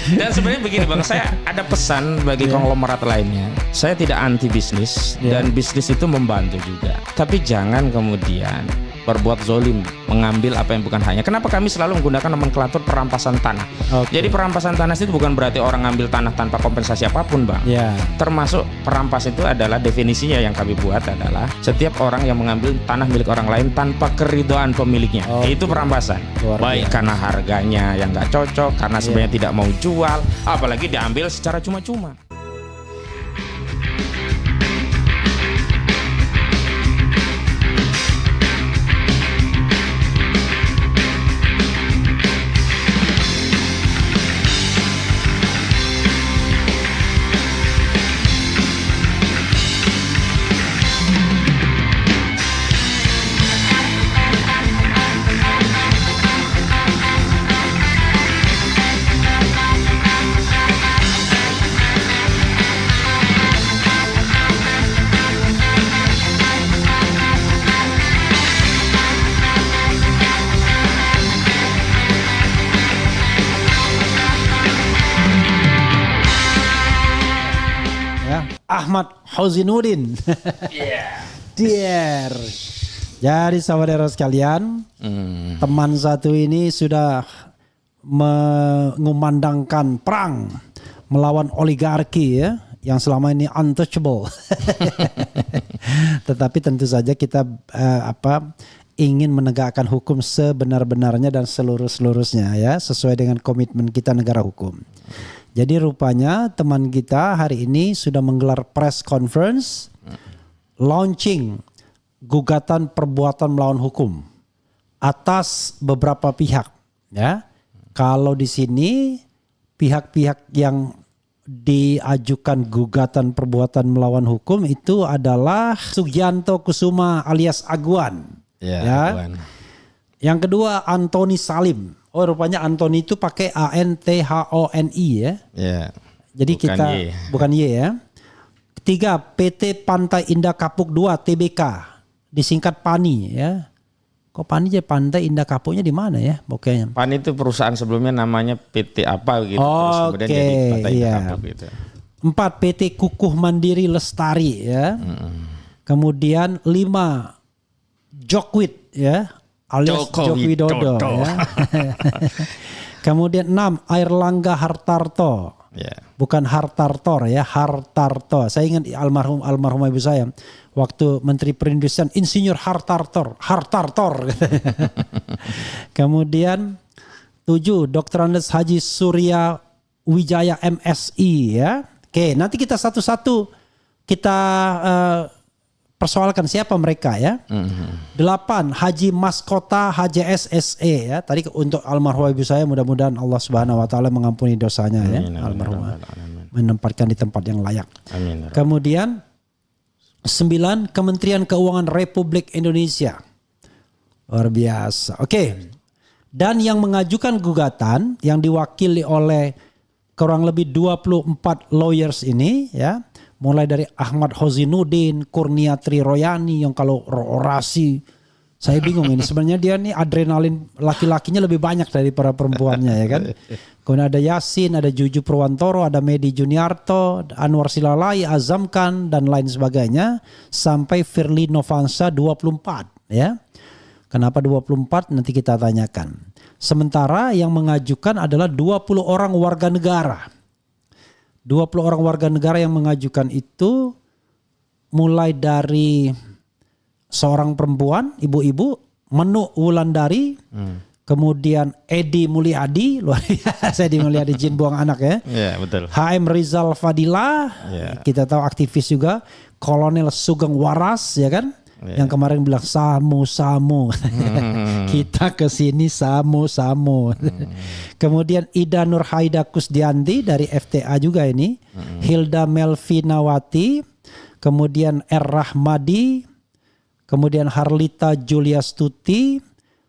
Dan sebenarnya begini Bang, saya ada pesan bagi konglomerat lainnya. Saya tidak anti bisnis dan bisnis itu membantu juga. Tapi jangan kemudian berbuat zolim, mengambil apa yang bukan haknya. Kenapa kami selalu menggunakan nomenklatur perampasan tanah? Jadi perampasan tanah itu bukan berarti orang ngambil tanah tanpa kompensasi apapun, Bang. Termasuk perampas itu adalah definisinya yang kami buat adalah setiap orang yang mengambil tanah milik orang lain tanpa keridhaan pemiliknya. Itu perampasan. Baik karena harganya yang nggak cocok, karena sebenarnya tidak mau jual, apalagi diambil secara cuma-cuma. Ahmad Hozinuddin. Dear. Jadi saudara sekalian, teman satu ini sudah mengumandangkan perang melawan oligarki ya, yang selama ini untouchable. Tetapi tentu saja kita ingin menegakkan hukum sebenar-benarnya dan seluruh-seluruhnya ya, sesuai dengan komitmen kita negara hukum. Jadi rupanya teman kita hari ini sudah menggelar press conference launching gugatan perbuatan melawan hukum atas beberapa pihak ya. Kalau di sini pihak-pihak yang diajukan gugatan perbuatan melawan hukum itu adalah Sugianto Kusuma alias Aguan. Ya. Yang kedua Antoni Salim. Oh rupanya Antoni itu pakai ANTHONI ya. Jadi bukan kita Y. Bukan Y ya. Ketiga PT Pantai Indah Kapuk 2 TBK disingkat PANI ya. Kok PANI jadi Pantai Indah Kapuknya di mana ya? Pokoknya. PANI itu perusahaan sebelumnya namanya PT apa gitu. Terus kemudian jadi Pantai Indah Kapuk gitu. 4 PT Kukuh Mandiri Lestari ya. Kemudian 5 Jokwit ya. Alias Joko Widodo ya. Kemudian 6 Airlangga Hartarto. Bukan Hartartor ya, Hartarto. Saya ingat almarhum ibu saya waktu Menteri Perindustrian Insinyur Hartartor. Kemudian 7 Dr. Andes Haji Surya Wijaya MSI ya. Oke, nanti kita satu-satu kita persoalkan siapa mereka ya. 8 Haji Maskota HJS SE ya. Tadi untuk almarhum ibu saya, mudah-mudahan Allah Subhanahu wa taala mengampuni dosanya ya. Almarhum menempatkan di tempat yang layak. Kemudian 9 Kementerian Keuangan Republik Indonesia. Luar biasa. Oke. Dan yang mengajukan gugatan yang diwakili oleh kurang lebih 24 lawyers ini ya. Mulai dari Ahmad Hozinuddin, Kurnia Triroyani yang kalau orasi saya bingung ini sebenarnya dia nih adrenalin laki-lakinya lebih banyak dari para perempuannya ya kan. Kemudian ada Yasin, ada Juju Purwantoro, ada Medi Juniarto, Anwar Silalai, Azam Khan dan lain sebagainya sampai Firly Novansa 24 ya. Kenapa 24 nanti kita tanyakan. Sementara yang mengajukan adalah 20 orang warga negara. 20 orang warga negara yang mengajukan itu mulai dari seorang perempuan, ibu-ibu, Menu Wulandari, kemudian Edi Mulyadi, luar biasa Edi Mulyadi jin buang anak ya. Betul. HM Rizal Fadila, kita tahu aktivis juga, Kolonel Sugeng Waras ya kan. Yang kemarin bilang samu. Kita kesini samu. Kemudian Ida Nurhaida Kusdianti dari FTA juga ini. Hilda Melvinawati. Kemudian R. Rahmadi. Kemudian Harlita Julia Stuti.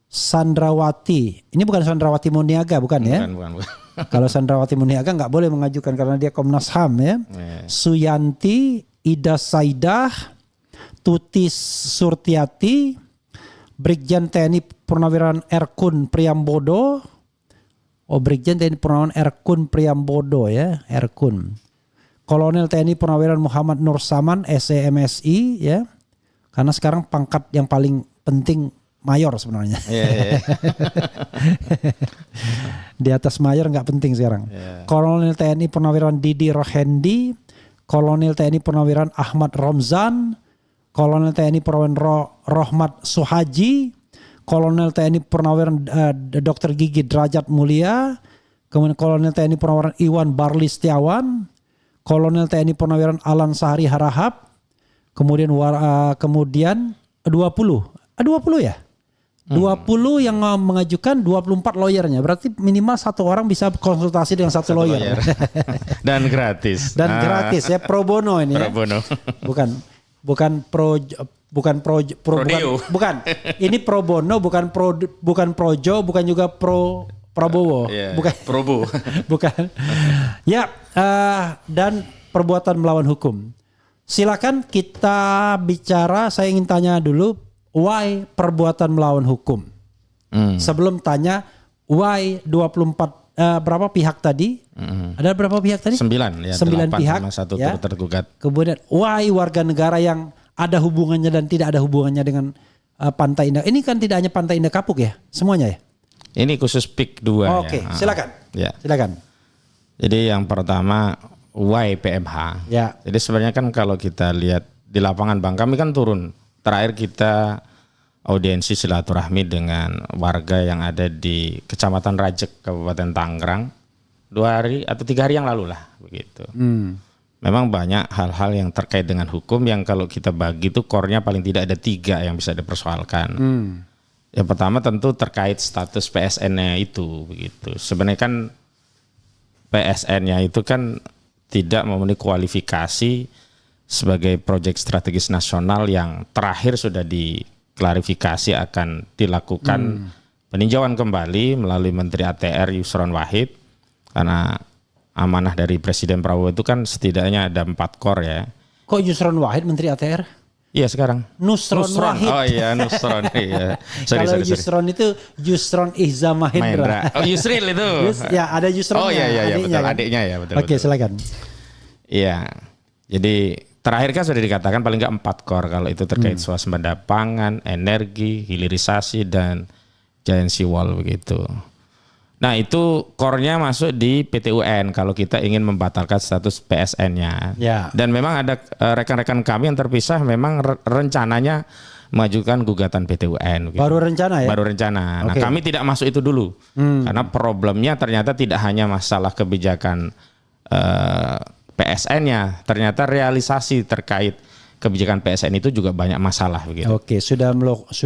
Sandrawati. Ini bukan Sandrawati Muniaga bukan ya? Bukan. Kalau Sandrawati Muniaga nggak boleh mengajukan karena dia Komnas HAM ya. Suyanti. Ida Saidah. Tuti Surtiati, Brigjen TNI Purnawirawan Erkun Priambodo. Brigjen TNI Purnawan Erkun Priambodo ya, Erkun. Kolonel TNI Purnawiran Muhammad Nur Saman SEMSI ya. Karena sekarang pangkat yang paling penting mayor sebenarnya. Di atas mayor nggak penting sekarang. Kolonel TNI Purnawiran Didi Rohendi, Kolonel TNI Purnawiran Ahmad Romzan, Kolonel TNI Purnawiran Rohmat Suhaji, Kolonel TNI Purnawiran Dr. Gigi Derajat Mulia, kemudian Kolonel TNI Purnawiran Iwan Barli Setiawan, Kolonel TNI Purnawiran Alan Sahari Harahap, kemudian 20 ya? 20 yang mengajukan, 24 lawyernya. Berarti minimal satu orang bisa konsultasi dengan satu lawyer. Dan gratis. Dan gratis ya, pro bono ini ya. Pro bono. Bukan. Ini pro bono, bukan projo, bukan juga pro Prabowo. Bukan. Probo. Bukan. Ya, dan perbuatan melawan hukum. Silakan kita bicara, saya ingin tanya dulu why perbuatan melawan hukum. Sebelum tanya why 24 berapa pihak tadi? Ada berapa pihak tadi? 9 ya. 9 pihak. Satu ya. tergugat. Kemudian why warga negara yang ada hubungannya dan tidak ada hubungannya dengan Pantai Indah. Ini kan tidak hanya Pantai Indah Kapuk ya, semuanya ya? Ini khusus PIK 2 ya. Oke, silakan. Ya. Silakan. Jadi yang pertama why PMH. Ya. Jadi sebenarnya kan kalau kita lihat di lapangan Bang, kami kan turun. Terakhir kita audiensi silaturahmi dengan warga yang ada di Kecamatan Rajek, Kabupaten Tangerang 2 hari atau 3 hari yang lalu lah begitu. Memang banyak hal-hal yang terkait dengan hukum yang kalau kita bagi itu core-nya paling tidak ada 3 yang bisa dipersoalkan. Yang pertama tentu terkait status PSN-nya itu begitu. Sebenarnya kan PSN-nya itu kan tidak memenuhi kualifikasi sebagai proyek strategis nasional yang terakhir sudah diklarifikasi akan dilakukan peninjauan kembali melalui Menteri ATR Yusron Wahid, karena amanah dari Presiden Prabowo itu kan setidaknya ada 4 core ya. Kok Yusron Wahid Menteri ATR? Iya sekarang. Nusron Wahid. Oh iya Nusron. Iya. Kalau Yusron itu Yusron Ihza Mahendra. Oh Yusril itu. Ya ada Yusronnya. Oh iya adiknya, betul. kan? Adiknya ya betul. Oke, silakan. Iya. Jadi terakhir kan sudah dikatakan paling nggak 4 core kalau itu terkait swasembada pangan, energi, hilirisasi dan giant sea wall begitu. Nah itu core-nya masuk di PT-UN kalau kita ingin membatalkan status PSN-nya. Ya. Dan memang ada rekan-rekan kami yang terpisah memang rencananya mengajukan gugatan PT-UN. Gitu. Baru rencana ya? Baru rencana. Nah kami tidak masuk itu dulu. Karena problemnya ternyata tidak hanya masalah kebijakan PSN-nya. Ternyata realisasi terkait kebijakan PSN itu juga banyak masalah begitu. Oke, sudah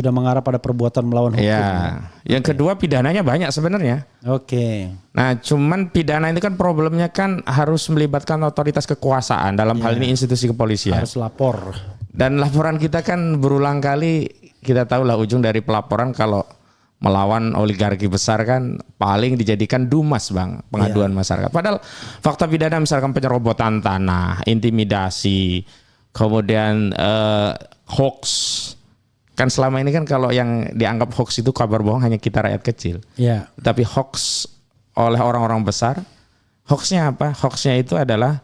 mengarah pada perbuatan melawan hukum. Ya. Yang kedua pidananya banyak sebenarnya. Oke. Nah, cuman pidana itu kan problemnya kan harus melibatkan otoritas kekuasaan, dalam hal ini institusi kepolisian. Harus lapor. Dan laporan kita kan berulang kali, kita tahu lah ujung dari pelaporan kalau melawan oligarki besar kan paling dijadikan dumas Bang, pengaduan masyarakat. Padahal fakta pidana misalkan penyerobotan tanah, intimidasi, kemudian hoax. Kan selama ini kan kalau yang dianggap hoax itu kabar bohong hanya kita rakyat kecil. Ya. Tapi hoax oleh orang-orang besar, hoaxnya apa? Hoaxnya itu adalah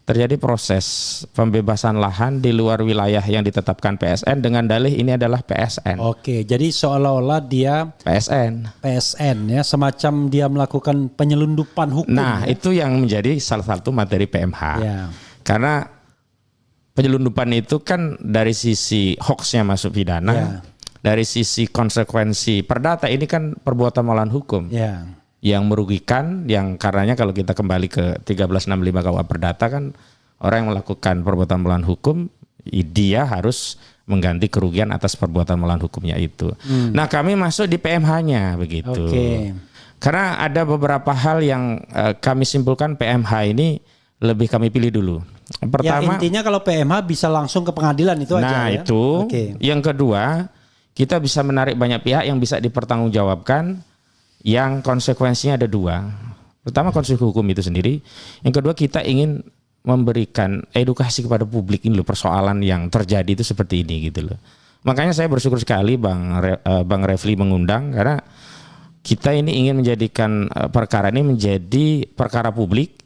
terjadi proses pembebasan lahan di luar wilayah yang ditetapkan PSN dengan dalih ini adalah PSN. Oke, jadi seolah-olah dia PSN ya, semacam dia melakukan penyelundupan hukum. Nah, ya? itu yang menjadi salah satu materi PMH. Ya. Karena penyelundupan itu kan dari sisi hoaxnya masuk pidana, dari sisi konsekuensi perdata ini kan perbuatan melawan hukum. Yang merugikan, yang karenanya kalau kita kembali ke 1365 KUH Perdata kan orang yang melakukan perbuatan melawan hukum dia harus mengganti kerugian atas perbuatan melawan hukumnya itu. Nah kami masuk di PMH-nya begitu. Karena ada beberapa hal yang kami simpulkan PMH ini lebih kami pilih dulu. Pertama, ya intinya kalau PMH bisa langsung ke pengadilan itu aja. Nah ya? itu. Yang kedua kita bisa menarik banyak pihak yang bisa dipertanggungjawabkan. Yang konsekuensinya ada 2. Pertama konsekuensi hukum itu sendiri. Yang kedua kita ingin memberikan edukasi kepada publik ini loh, persoalan yang terjadi itu seperti ini gitu loh. Makanya saya bersyukur sekali Bang Refli mengundang karena kita ini ingin menjadikan perkara ini menjadi perkara publik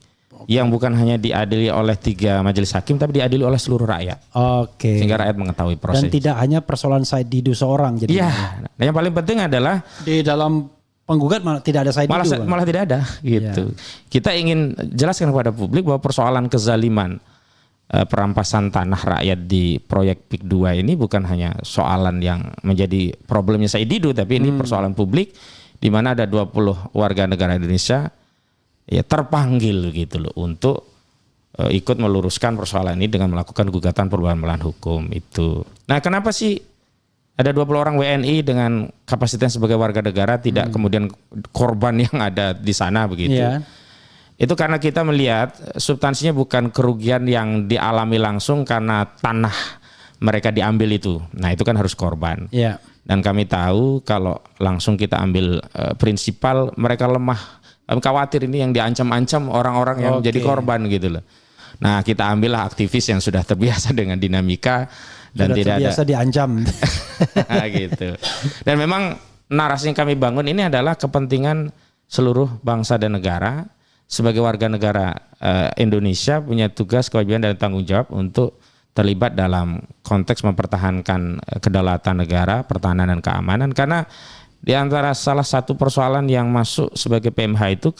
yang bukan hanya diadili oleh 3 majelis hakim tapi diadili oleh seluruh rakyat. Oke. Sehingga rakyat mengetahui proses. Dan tidak hanya persoalan Said Didu seorang. Jadi Iya. Nah, yang paling penting adalah di dalam penggugat malah tidak ada Said Didu. malah tidak ada gitu. Kita ingin jelaskan kepada publik bahwa persoalan kezaliman perampasan tanah rakyat di proyek PIK 2 ini bukan hanya soalan yang menjadi problemnya Said Didu, tapi ini persoalan publik di mana ada 20 warga negara Indonesia ya terpanggil gitu loh untuk ikut meluruskan persoalan ini dengan melakukan gugatan perubahan melawan hukum itu. Nah, kenapa sih ada 20 orang WNI dengan kapasitas sebagai warga negara tidak kemudian korban yang ada di sana begitu? Iya. Itu karena kita melihat substansinya bukan kerugian yang dialami langsung karena tanah mereka diambil itu. Nah, itu kan harus korban. Iya. Dan kami tahu kalau langsung kita ambil prinsipal mereka lemah. Kami khawatir ini yang diancam-ancam orang-orang yang jadi korban gitu loh. Nah, kita ambillah aktivis yang sudah terbiasa dengan dinamika dan sudah tidak terbiasa diancam. gitu. Dan memang narasi yang kami bangun ini adalah kepentingan seluruh bangsa dan negara. Sebagai warga negara Indonesia punya tugas, kewajiban dan tanggung jawab untuk terlibat dalam konteks mempertahankan kedaulatan negara, pertahanan dan keamanan, karena di antara salah satu persoalan yang masuk sebagai PMH itu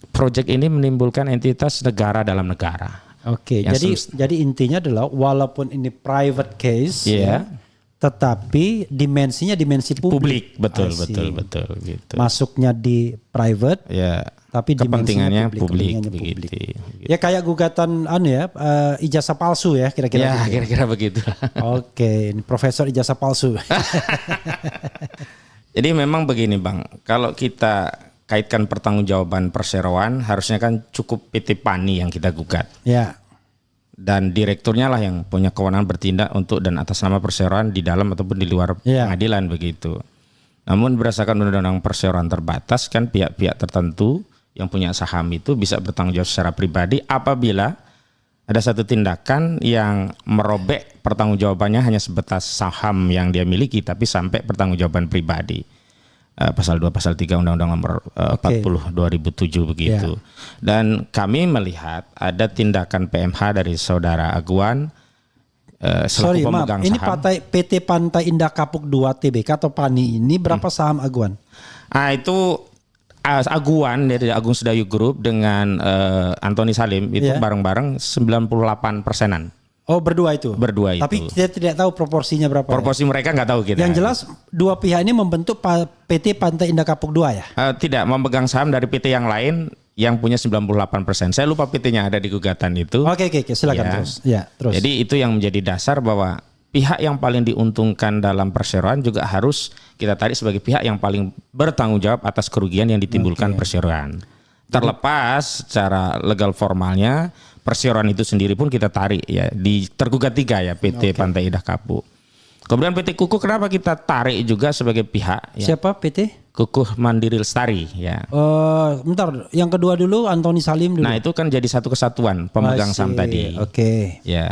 proyek ini menimbulkan entitas negara dalam negara. Oke, jadi intinya adalah walaupun ini private case ya, tetapi dimensinya dimensi publik. Betul gitu. Masuknya di private ya, tapi kepentingannya publik. Begitu. Ya kayak gugatan ijazah palsu ya kira-kira. Ya, kira-kira begitu. Oke, ini profesor ijazah palsu. Jadi memang begini Bang, kalau kita kaitkan pertanggungjawaban perseroan harusnya kan cukup PT PANI yang kita gugat. Ya. Dan direkturnya lah yang punya kewenangan bertindak untuk dan atas nama perseroan di dalam ataupun di luar pengadilan begitu. Namun berdasarkan undang-undang perseroan terbatas kan pihak-pihak tertentu yang punya saham itu bisa bertanggung jawab secara pribadi apabila ada satu tindakan yang merobek pertanggungjawabannya hanya sebatas saham yang dia miliki tapi sampai pertanggungjawaban pribadi. Pasal 2 pasal 3 Undang-Undang Nomor 40 2007 begitu. Dan kami melihat ada tindakan PMH dari Saudara Aguan selaku pemegang ini saham. PT Pantai Indah Kapuk 2 TBK atau PANI ini berapa saham Aguan? Itu Aguan dari Agung Sedayu Group dengan Antoni Salim itu bareng-bareng 98%-an. Oh berdua itu? Berdua itu. Tapi kita tidak tahu proporsinya berapa. Proporsi mereka nggak tahu kita. Yang jelas dua pihak ini membentuk PT Pantai Indah Kapuk 2 ya? Tidak, memegang saham dari PT yang lain yang punya 98%. Saya lupa PT-nya ada di gugatan itu. Oke, silakan terus. Ya, terus. Jadi itu yang menjadi dasar bahwa pihak yang paling diuntungkan dalam perseroan juga harus kita tarik sebagai pihak yang paling bertanggung jawab atas kerugian yang ditimbulkan perseroan. Terlepas secara legal formalnya perseroan itu sendiri pun kita tarik ya di tergugat 3 ya PT Pantai Indah Kapuk. Kemudian PT Kukuh kenapa kita tarik juga sebagai pihak? Ya. Siapa PT? Kukuh Mandiri Lestari ya. Bentar, yang kedua dulu Antoni Salim dulu. Nah itu kan jadi satu kesatuan pemegang saham tadi. Oke. Ya.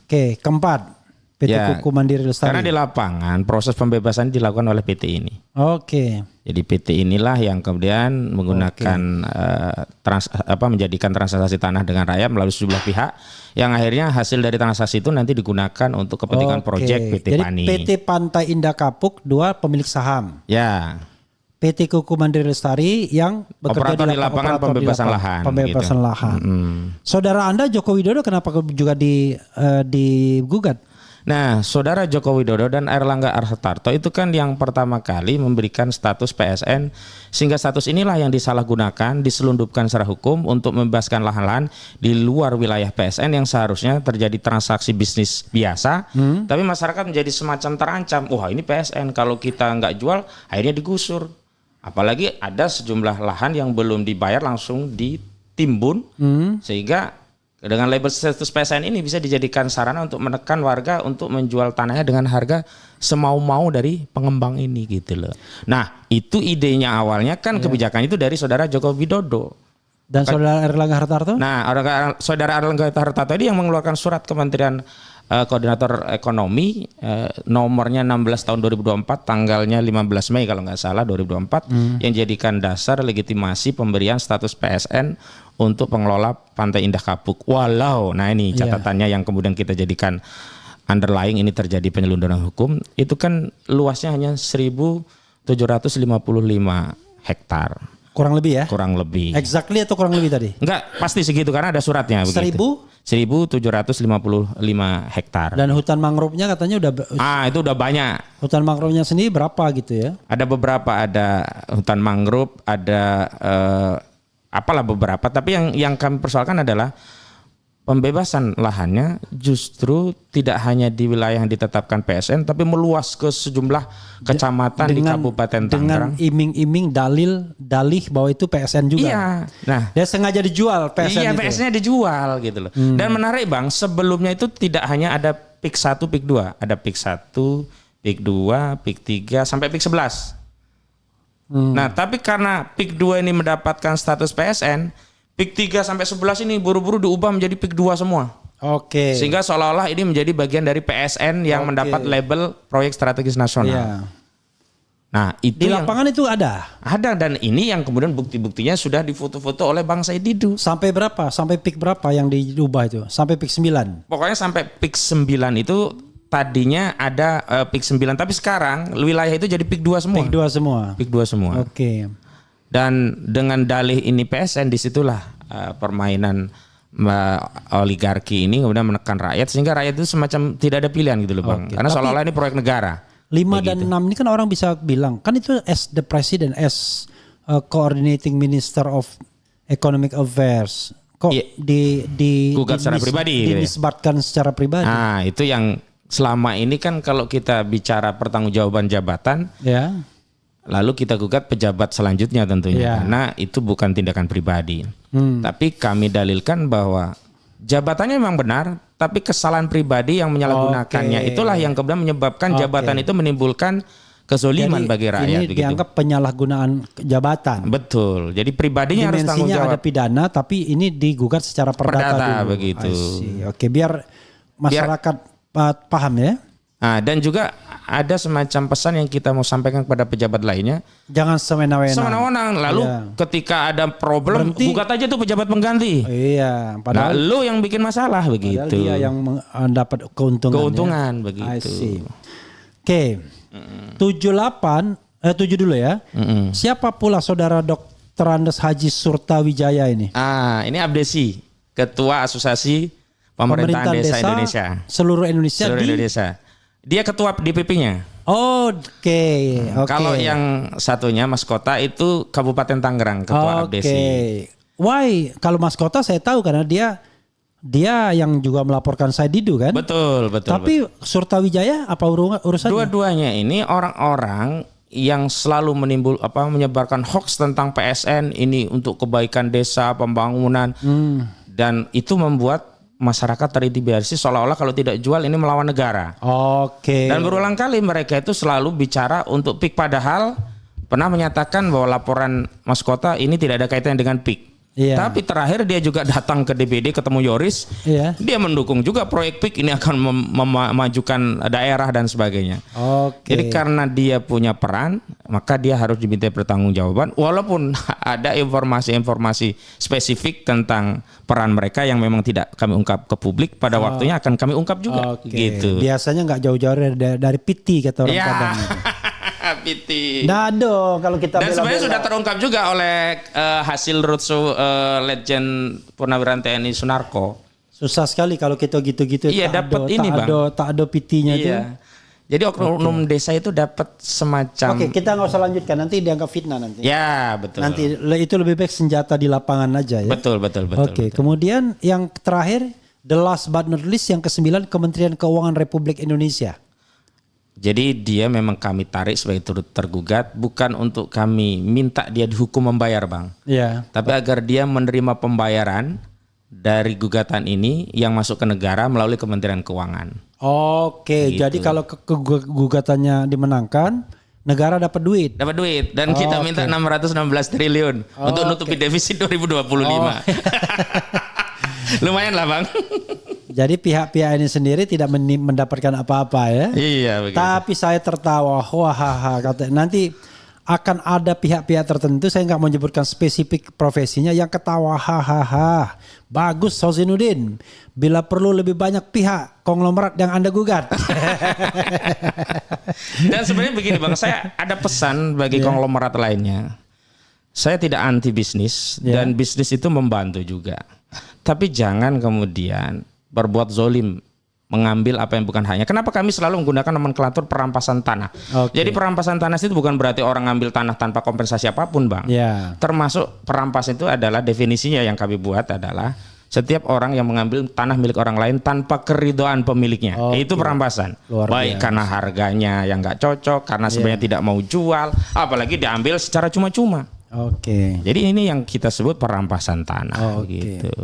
Oke, keempat PT Kukuh Mandiri Lestari. Karena di lapangan proses pembebasan dilakukan oleh PT ini. Oke. Jadi PT inilah yang kemudian menggunakan menjadikan transaksi tanah dengan rakyat melalui sejumlah pihak yang akhirnya hasil dari transaksi itu nanti digunakan untuk kepentingan proyek PT PANI. Jadi PT Pantai Indah Kapuk 2 pemilik saham. Ya. PT Kukuh Mandiri Lestari yang bekerja di lapangan pembebasan lahan. Pembebasan lahan. Saudara Anda Joko Widodo kenapa juga digugat? Nah, Saudara Joko Widodo dan Airlangga Hartarto itu kan yang pertama kali memberikan status PSN sehingga status inilah yang disalahgunakan, diselundupkan secara hukum untuk membebaskan lahan-lahan di luar wilayah PSN yang seharusnya terjadi transaksi bisnis biasa, tapi masyarakat menjadi semacam terancam. Wah, ini PSN kalau kita nggak jual akhirnya digusur. Apalagi ada sejumlah lahan yang belum dibayar langsung ditimbun sehingga dengan label status PSN ini bisa dijadikan sarana untuk menekan warga untuk menjual tanahnya dengan harga semau-mau dari pengembang ini gitu loh. Nah itu idenya awalnya kan kebijakan itu dari Saudara Joko Widodo. Dan Saudara Airlangga Hartarto? Nah Saudara Airlangga Hartarto ini yang mengeluarkan surat Kementerian koordinator ekonomi nomornya 16 tahun 2024, tanggalnya 15 Mei kalau nggak salah 2024, yang jadikan dasar legitimasi pemberian status PSN untuk pengelola Pantai Indah Kapuk. Walau, nah ini catatannya yang kemudian kita jadikan underlying ini terjadi penyelundupan hukum, itu kan luasnya hanya 1.755 hektar. Kurang lebih ya? Kurang lebih. Exactly atau kurang lebih tadi? Enggak, pasti segitu karena ada suratnya. 1.755 hektar. Dan hutan mangrove-nya katanya udah... itu udah banyak. Hutan mangrove-nya sendiri berapa gitu ya? Ada beberapa, ada hutan mangrove, ada apalah beberapa. Tapi yang kami persoalkan adalah pembebasan lahannya justru tidak hanya di wilayah yang ditetapkan PSN, tapi meluas ke sejumlah kecamatan di Kabupaten Tangerang. Dengan iming-iming dalih bahwa itu PSN juga. Iya. Nah, dia sengaja dijual PSN. Iya, itu. PSN-nya dijual gitu loh. Dan menarik Bang, sebelumnya itu tidak hanya ada PIK 1, PIK 2, ada PIK 1, PIK 2, PIK 3 sampai PIK 11. Nah, tapi karena PIK 2 ini mendapatkan status PSN, PIK 3 sampai 11 ini buru-buru diubah menjadi PIK 2 semua. Oke. Sehingga seolah-olah ini menjadi bagian dari PSN yang mendapat label proyek strategis nasional. Iya. Nah, itu di lapangan itu ada. Ada, dan ini yang kemudian bukti-buktinya sudah difoto-foto oleh Bang Said Didu. Sampai berapa? Sampai PIK berapa yang diubah itu? Sampai PIK 9. Pokoknya sampai PIK 9 itu tadinya ada PIK 9, tapi sekarang wilayah itu jadi PIK 2 semua. PIK 2 semua. PIK 2 semua. Oke. Dan dengan dalih ini PSN, disitulah permainan oligarki ini kemudian menekan rakyat, sehingga rakyat itu semacam tidak ada pilihan gitu loh Bang. Karena seolah-olah ini proyek negara. 5 dan 6 ini kan orang bisa bilang, kan itu as the president, as coordinating minister of economic affairs. Kok gugat secara pribadi. Dinisbatkan secara pribadi. Nah, itu yang selama ini kan kalau kita bicara pertanggungjawaban jabatan, ya. Lalu kita gugat pejabat selanjutnya tentunya, karena itu bukan tindakan pribadi. Tapi kami dalilkan bahwa jabatannya memang benar, tapi kesalahan pribadi yang menyalahgunakannya itulah yang kemudian menyebabkan jabatan itu menimbulkan kezoliman bagi rakyat. Ini dianggap penyalahgunaan jabatan. Betul. Jadi pribadinya harus tanggung jawab. Ada pidana, tapi ini digugat secara perdata dulu. Begitu. Oke, biar masyarakat paham ya. Nah, dan juga ada semacam pesan yang kita mau sampaikan kepada pejabat lainnya. Jangan semena-mena. Lalu ketika ada problem, gugat aja tuh pejabat pengganti. Iya. Padahal lu yang bikin masalah begitu. Padahal dia yang mendapat keuntungan. Begitu. Oke. 7 dulu ya. Siapa pula saudara Dr. Andes Haji Surtawijaya ini? Ini Abdesi, Ketua Asosiasi Pemerintahan Desa Indonesia. Seluruh Indonesia. Dia ketua DPP-nya. Oke. Kalau yang satunya Mas Kota itu Kabupaten Tangerang, Ketua Abdesi. Why? Kalau Mas Kota saya tahu karena dia yang juga melaporkan Said Didu kan? Betul. Tapi Surtawijaya apa urusannya? Dua-duanya ini orang-orang yang selalu menyebarkan hoax tentang PSN ini untuk kebaikan desa, pembangunan. Dan itu membuat masyarakat terintimidasi seolah-olah kalau tidak jual ini melawan negara. Oke. Dan berulang kali mereka itu selalu bicara untuk PIK, padahal pernah menyatakan bahwa laporan Mas Kota ini tidak ada kaitannya dengan PIK. Tapi terakhir dia juga datang ke DPD ketemu Yoris. Dia mendukung juga proyek PIK ini akan memajukan daerah dan sebagainya. Jadi karena dia punya peran, maka dia harus diminta pertanggungjawaban walaupun ada informasi-informasi spesifik tentang peran mereka yang memang tidak kami ungkap ke publik, pada waktunya akan kami ungkap juga gitu. Biasanya nggak jauh-jauh dari piti kata orang Padang. Piti. Nah dong kalau kita dan sebenarnya sudah terungkap juga oleh hasil roadshow Legend Purnawiran TNI Sunarko. Susah sekali kalau kita gitu-gitu. Iya, dapat ini Bang. Tak ada pitinya itu. Jadi oknum desa itu dapat semacam. Kita nggak usah lanjutkan, nanti dianggap fitnah nanti. Ya betul. Nanti itu lebih baik senjata di lapangan aja ya. Betul. Kemudian yang terakhir, the last but not least, yang ke-9, Kementerian Keuangan Republik Indonesia. Jadi dia memang kami tarik sebagai turut tergugat bukan untuk kami minta dia dihukum membayar Bang. Tapi agar dia menerima pembayaran dari gugatan ini yang masuk ke negara melalui Kementerian Keuangan. Gitu. Jadi kalau gugatannya dimenangkan, negara dapat duit. Dan kita minta 616 triliun untuk nutupi defisit 2025. Lumayan lah Bang. Jadi pihak-pihak ini sendiri tidak mendapatkan apa-apa ya. Iya begitu. Tapi saya tertawa, wah, kata nanti akan ada pihak-pihak tertentu, saya nggak mau menyebutkan spesifik profesinya, yang ketawa, hahaha. Bagus Hozainuddin, bila perlu lebih banyak pihak konglomerat yang Anda gugat. Dan sebenarnya begini Bang, saya ada pesan bagi konglomerat lainnya. Saya tidak anti bisnis dan bisnis itu membantu juga. Tapi jangan kemudian berbuat zolim, mengambil apa yang bukan haknya. Kenapa kami selalu menggunakan nomenklatur perampasan tanah? Jadi perampasan tanah itu bukan berarti orang ngambil tanah tanpa kompensasi apapun, Bang. Termasuk perampasan itu adalah definisinya yang kami buat adalah setiap orang yang mengambil tanah milik orang lain tanpa keridhaan pemiliknya. Itu perampasan. Baik karena harganya yang nggak cocok, karena sebenarnya tidak mau jual, apalagi diambil secara cuma-cuma. Jadi ini yang kita sebut perampasan tanah gitu.